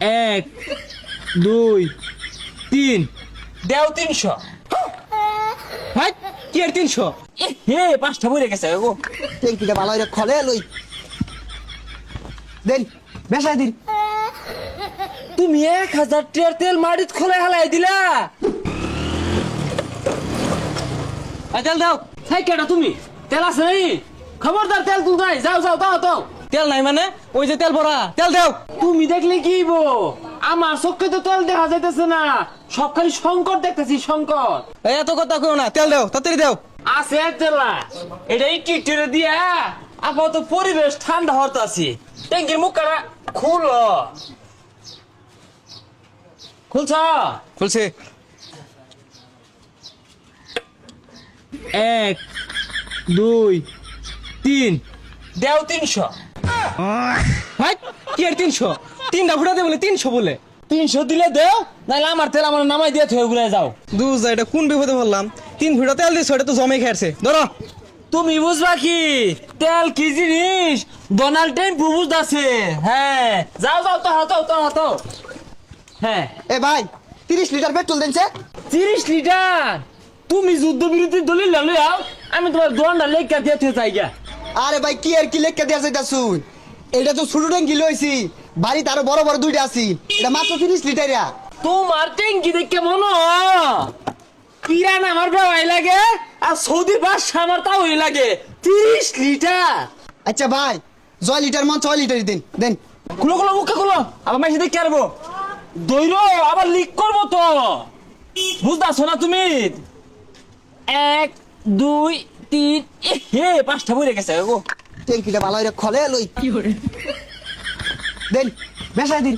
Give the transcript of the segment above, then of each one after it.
এক দুই তিন। দেও 300। হাই কি আর 300? হে 5টা বইরে গেছে গো। ট্যাঙ্কিটা ভালো করে খলে লই দেন বেসাই দিন। তুমি 1000 টাকার তেল মাটিত খোলা হালাই দিলা। তেল দাও। হাই কেডা তুমি? তেল আছে নাই? খবরদার তেল তুল নাই। যাও যাও দাও দাও। তেল নাই মানে ওই যে তেল ভরা, তেল দাও। তুমি দেখলে কি হইবো? আমার চোখে তো তেল দেখা যাইতেছে না, সব খালি সংকট দেখতেছি সংকট। এত কথা কও না, তেল দাও তাড়াতাড়ি দাও। আছে তেলা, এটা একটু একটু দিয়া আপাতত পরিবেশ ঠান্ডা হতাছি। ট্যাঙ্কির মুখটা খুলো। খুলছ? খুলছে। এক দুই তিন। দেও 300। হাই কি আর 300? তিনটা ফুটাতে বলে 300 বলে। 300 দিলে দেও, নাহলে আমার তেল আমার নামাই দিয়ে থয়ে ঘুরে যাও। দুজা এটা কোন বিপদে বললাম? 3 ফুটা তেল দিছ, এটা তো জমে খেয়েছে। ধরো। তুমি বুঝবা কি তেল কি জিনিস? ডোনাল্ড ট্রাম্প বুঝতাছে। হ্যাঁ যাও যাও তো হতো তো হতো। হ্যাঁ এ ভাই 30 লিটার পেট্রোল দেনছে। 30 লিটার? তুমি যুদ্ধ বিরোধী দলিল লইয়াও, আমি তোমার দোয়ানটা লেখা দিয়ে থয়ে যাই গা। আরে ভাই কি আর কি লেখা দেয়া যাইতাছুন? এটা তো ছোট ট্যাঙ্কি লইছি, বাড়িতে আরো বড় বড় দুইটা আছে, এটা মাত্র 30 লিটারিয়া। তোমার ট্যাঙ্কি দেখে মনে ইরান আমার ভাই লাগে, আর সৌদি বাদশা আমার তাও লাগে। 30 লিটার? আচ্ছা ভাই 6 লিটার মান 6 লিটারই দেন দেন। খুলো খুলো মুখে খুলো, আবার মাইসে দেখতে পারবো। দৈর আবার লিক করবো তো, বুঝতেছো না তুমি? 1 2 3। হে 5টা বইরে গেছে গো। ট্যাঙ্কিটা ভালো করে খলে লই দেন বেসাই দিন।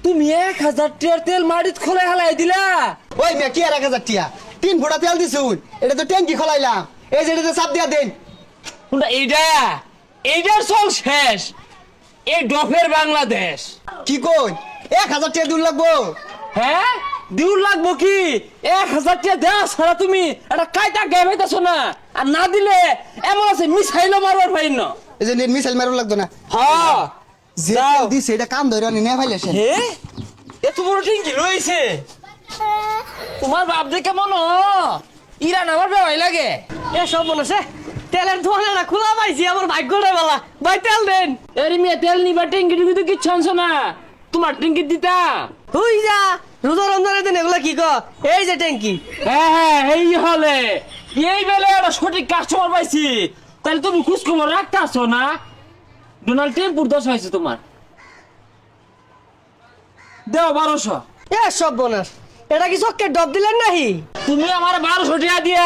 তুমি 1000 টাকার তেল মাটিত খোলা হালাই দিলা। ওই মে কি আর 1000 টিয়া? 3 ফুটা তেল দিছুন, এটা তো ট্যাঙ্কি খলাইলাম। এই যে এটাতে চাপ দিয়া দেন। কোনটা এইটা? এইটার চল শেষ। এই ডফের বাংলাদেশ। কি কই 1000 টিয়া দূর লাগবো? হ্যাঁ দিউর লাগবো কি? 1000 টাকা দেওয়া ছাড়া তুমি একটা কায়দা গায়ে পাইতেছো না। আর না দিলে এমন আছে মিসাইলও মারবার পাইন না। এই যে নেট মিসাইল মারু লাগতো না। হ্যাঁ যে যাও। তেল দিছে এটা কাম ধরে নে ফাইলেছে। হে এত বড় টিঙ্কি রয়েছে তোমার বাপ দেখে মনো ইরান আমার বেওয়াই লাগে। এ সব মনে আছে তেলের দোকানটা খোলা পাইছি, আমার ভাগ্যটা বলা। ভাই তেল দেন। এর মেয়ে তেল নিবা ট্যাঙ্কি টুকি তো কিচ্ছু আনছো না, তোমার ট্যাঙ্কি দিতা। হুই যা রোজা রমজানের দিন এগুলা কি কর? এই যে ট্যাঙ্কি। হ্যাঁ হ্যাঁ এই হলে এই বেলে একটা সঠিক কাস্টমার পাইছি। তাহলে তুমি খোঁজ খবর রাখতে আসো না? ডোনাল্ড ট্রাম্পুর দোষ হয়েছে তোমার। দেও 1200। এ সব বোনাস, এটা কি চক্কের ডব দিলেন নাহি? তুমি আমার 1200 টাকা দিয়া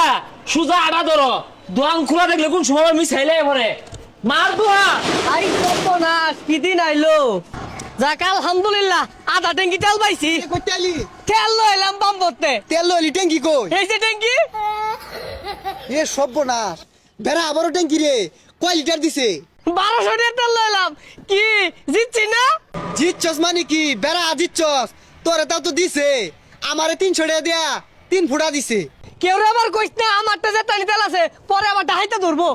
সুজা আড়া ধরো। দোয়ান খোলা দেখলে কোন সময় মিসাইলে পরে মার দোয়া। আই সব বোনাস কি দিন আইলো? যাক আলহামদুলিল্লাহ আধা ট্যাঙ্কি তেল পাইছি। কই তেলি তেল লইলাম পাম্প করতে। তেল লইলি ট্যাঙ্কি কই? এই যে ট্যাঙ্কি। এ সর্বনাশ, বেড়া আবারও ট্যাঙ্কি রে। কয় লিটার দিছে? 1200 টাকা তেল লইলাম, কি জিতছি না? জিতছস মানে কি? বেড়া জিতছস, তোরে তাও তো দিছে। আমারে 300 টাকা দিয়া 3 ফুটা দিছে। কেউ আবার কইস না আমারটা যে টানি তেল আছে, পরে আমার ডাহাইতে ধরবো।